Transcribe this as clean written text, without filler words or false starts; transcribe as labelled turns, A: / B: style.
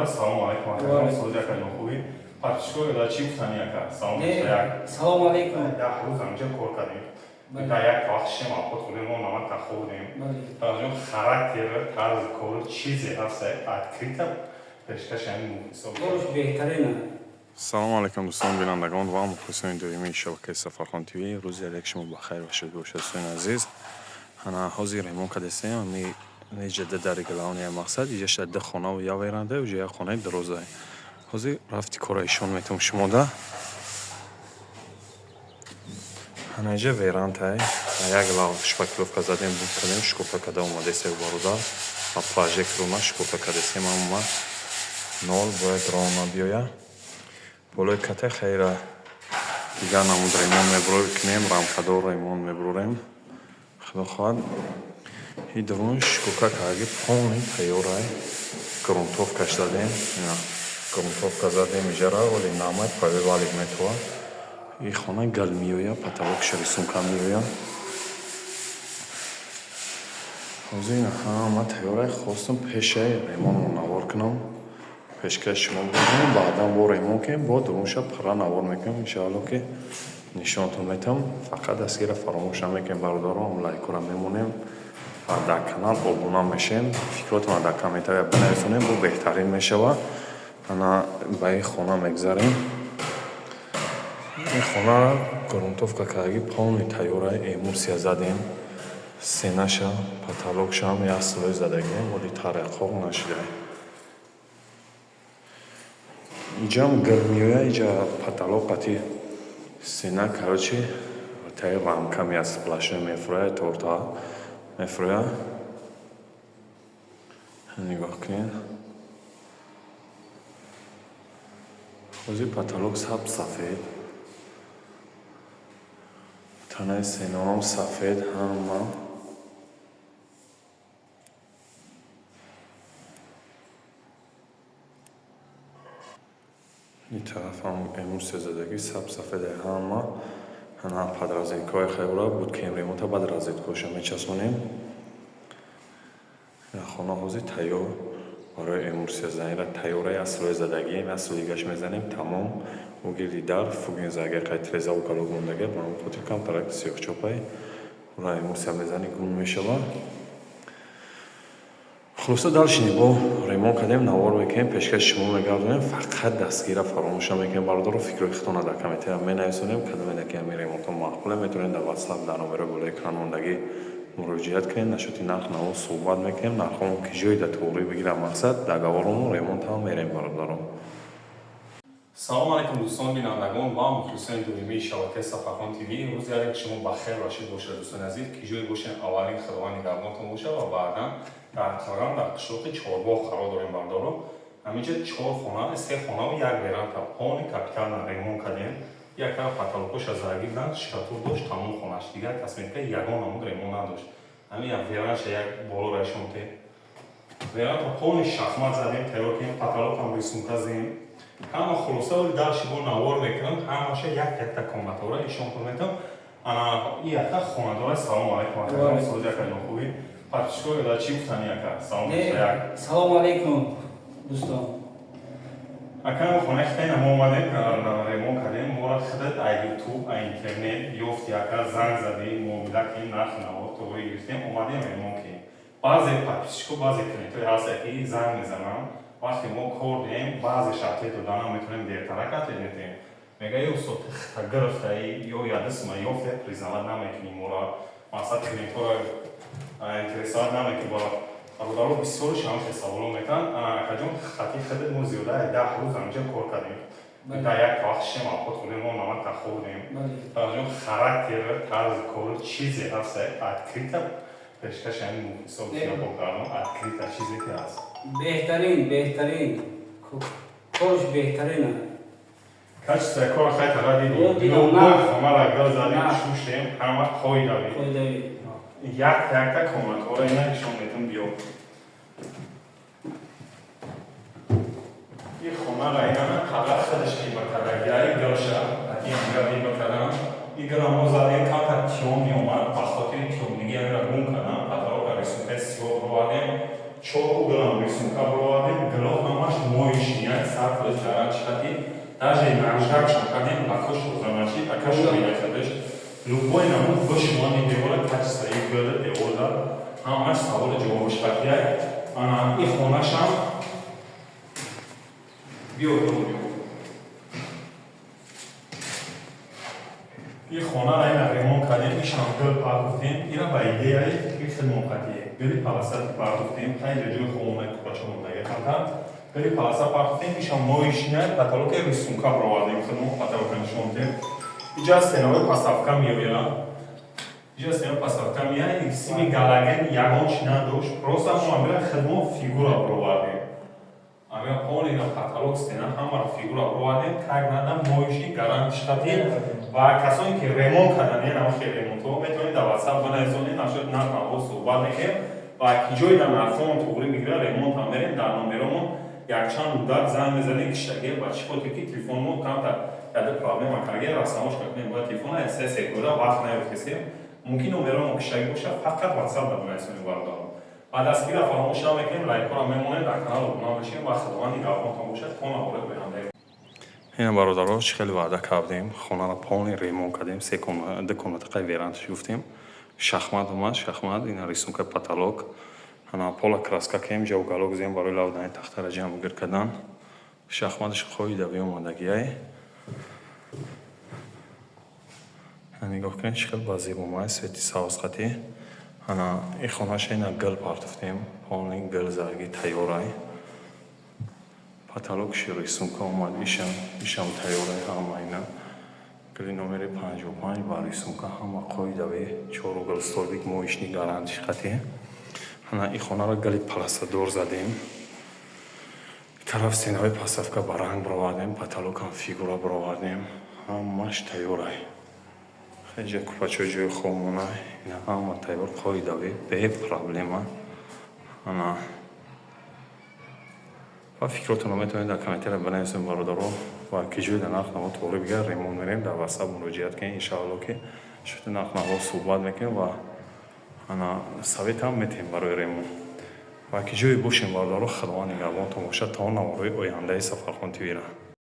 A: давай салом алейкум. Созяка нохуи. Патишко да чи фаниака. Салом як.
B: Салом алейкум.
A: Да рӯз анҷа кор кардем. Да як вақт шема ход худем мо намак таховдем. Таҷон характер, тарз кор чизе ҳаст открита пешкаш ҳамин муҳисоб.
B: Бош беҳтарина.
C: салом алейкум дӯстон бинандагон ва мухлисони доимии шабакаи Сафархон ТВ. рӯзи алек шумо бахайр бошед дӯстони азиз. ана ҳозир ремон кардесем ами неҷада дари галавния мақсад иҷаша да хонаву я веранда уҷа як хонаи дарозае. ҳозир рафти кора ишон метавом шумода. ана иҷа верантае як лав шпакловка задем буд кардем шукофа карда омадесев бародар ва прожекторуна шукофа кардесем амума нол бояд равна биёя. болои кате хайра дигар намуд ремон мебурем рамкадор ремон мебурем худо хоҳад. и дуввумиш шукофа кардаги полни тайёрае грунтовкаш задем грунтовка задем иҷара оли намай павевалик метова. и хона гал миёя потолокша рисунка миёя. ҳозир ин ҳама тайёрае хостам пешаи ремонро навор кунам пешкаш шумо бубинем баъдан бо ремон кунем бо дуввумша пара навор мекунем иншаалло ки нишонтон метам. фақат дастгира фаромӯш намекунем бародарам лайкора мемонем ва дар канал обуна мешем фикротона дар комментария бинависонем бо беҳтарин мешава. ана ба ин хона мегзарем. ин хонаро грунтовка кардаги полни тайёрае эмурсия задем сенаша потолокшам як слой задагием оли тарақоқ нашидае. иҷам гирмиёя иҷа потолоқати сена короче таи рамками аз сплашной мефурӯяд торта мефурӯяд. нигоҳ кунед ҳозир потолок сабз сафед танаи сенаам сафед ҳама. ин тарафам эмурсия задаги сабз сафедаи ҳама. ана подразниковая хайбура буд ки ремонта баъд розеткоша мечаспонем. хона ҳозир тайёр барои эмурсия занира тайёраи аслои задагием аслигаш мезанем тамом угирди дар фугин заги қайтреза угалок мондаги баам хотир кам тарак сиёҳчопай ура эмурсия мезани гум мешава. хулоса далшини бо ремон кардем навор мекунем пешкаши шумо мегардонем фақат дастгира фаромӯша мекунем бародаро фикрои худтона дар комментария менависонем кадоме ки ҳамин ремонтҳо маъқуле метавонед дар ватсап дар номеро болои экран мондагӣ муроҷиат кунед нашоти нарх наво суҳбат мекунем нархҳомо ки ҷои дар тоғрӣ бигирам мақсад договорому ремонтам мерем бародаро.
A: салом алейкум дӯстон бинандагон ва мухлисони доимии шабакаи Сафархон ТВ. рӯзи алек шумо бахайр бошед бошед дӯстони азиз ки ҷои бошен аввалин худованд нигардонтон бошад ва баъдан дар Қалған дар қишлоқи Чорбоғ қарор дорем бародаро. ҳаминҷа 4 хона 3 хонаву як веранда полни капитална ремон кардем. як тараф потолокоша зараги будан шикатур дошт тамом хонаш дигар косметика ягон намуд ремон надошт. ҳамин верандаша як болора ишонте веранда полни шахмат задем тайёр кардем потолокам рисунка задем ҳама хулоса оли далши бо навор мекунам ҳамаша якта комнатора ишонтон метавам. ана ин якта хонадора. салом алейкум созяка нохуи патишко да чи фаниака.
B: Салом алейкум дӯстон.
A: акам хонаи хитаи мо омадем ремон кардем мора худат ай ютуб ай интернет ёфт яка занг задем муомила кардем нарх навор тоғри гирифтем омадем ремон кардем. баъзе подписчикҳо баъзе клиентҳои ҳаста ки занг мезананд вақте мо кор дием баъзе шартле доданам метавонем дертарак атлет метавонем мега ё усто хита гирифтаи ё ядисма ёфте признават намекунем мора мақсад клиентҳоро интересоват намекунем ба бародаро бисёр шамше саволо метавонанд. акаҷон хати худат мо зиёда 10 рӯз анҷа кор кардем да як вақт шема ход худем мо намак таховдем акаҷон характер тарз кор чизе ҳаст открита пешкаши ҳамин муҳисоб ҳисоб кардам открита чизе ки ҳаст
B: беҳтарин корш беҳтарина.
A: качество кора хай таради бой хамара гал задем шуштем ҳама қоидави якта комнатора ина нишон метавам биё. ин хонара ина қабар худаш ҳиба кардаги ай гилша ин гил ҳиба кардам ин гила мо задем камта тиён меомад ба хотири тиённиги амира гум кардам потолока рисунка сиёҳ буровардем 4 углам рисунка буровардем гило ҳамаш мои будешь гарантировать, даже и на ажгакшем кадем лакош узнаначи, акаш винятадеш, любой намуд бошмани девора качество игры девора, ама савол джаваб штатия, ана и хонашам биотомобил. ये खोना line Ramon खाने की शांकल पार्टुफ्टेम इरा बाइडे आई किस मोकाती है गली पालासा पार्टुफ्टेम खाई जो खोना एक बच्चों में लगे था गली पालासा पार्टुफ्टेम की शामोइशने पतालो के रिसुंका प्रवादे के नो पतालो के निशोंते इजाज़ है ना वो पासाफ़का मियोला इजाज़ है ना पासाफ़का मिया इसी गालागन यागोंश ना दोष प्रोसा मुआमला खदमो फिगुरा प्रवादे अगर पौने ना पतालो से ना हमारा फिगुरा प्रवादे खाग ना ना मोइशी गारंटी शादी و کسانی که ریمون کردن یه نماشه ریمون تو میتونید در واتساپ بنویسونید نشد نه با صحبت میکنیم و کیجوی در نفرون توری میگیره ریمون هم بریم در نمبرمون یک چند مدت زنگ بزنید کشتگیر و چی خود که تلفنمون کم تا یاد پرابلم اگر راسمش کنیم با تلفن اساس کودا وقت نیفتیم ممکن نمبرمون کشتگیر باشه فقط واتساپ بنویسونید باردارم بعد از کی را فراموش نکنید لایک کنید میمونه در کانال ابنا بشید و خدمات نگاهتون باشه کنا بود بیانده
C: ина бародаро чӣ хеле ваъда кардем хонара полни ремонт кардем ду комнатақаи верандаш гуфтем шахмат омад шахмат ина рисунка потолок ана пола краска кем ҷа уголок зем барои лавдани тахтара ҷамъгир кардан шахматаш қоидави омадагиай нигоҳ кунед чӣ хеле ба зебо омад свети савзқатӣ ана и хонаша ина гил партуфтем полни гил заги тайёрай потолок рисунка омад ишам тайёрай ҳама ина гили номери 55 ба рисунка ҳама қоидави чоругил столбик моишни гарантиш қатӣ ана и хонара гали паласадор задем тараф стенаҳои пасавка ба ранг бировардем потолокам фигура бировардем ҳамаш тайёрай хеҷа купачои ҷои хомона ина ҳама тайёр қоидави бе проблема ана و فکراتون رو میتونید در کامنتر بنویسید برادرها و کیجوی در نرخ نما توری بگر ریمون میریم در واتساپ مراجعت کنید انشاءالله که شده نرخ نما صحبت میکنیم و انا سویت هم میتیم برای ریمون و کیجوی باشیم برادرها خدمات نگهبانتون باشه تا نمارای آینده سفرخان تیوی را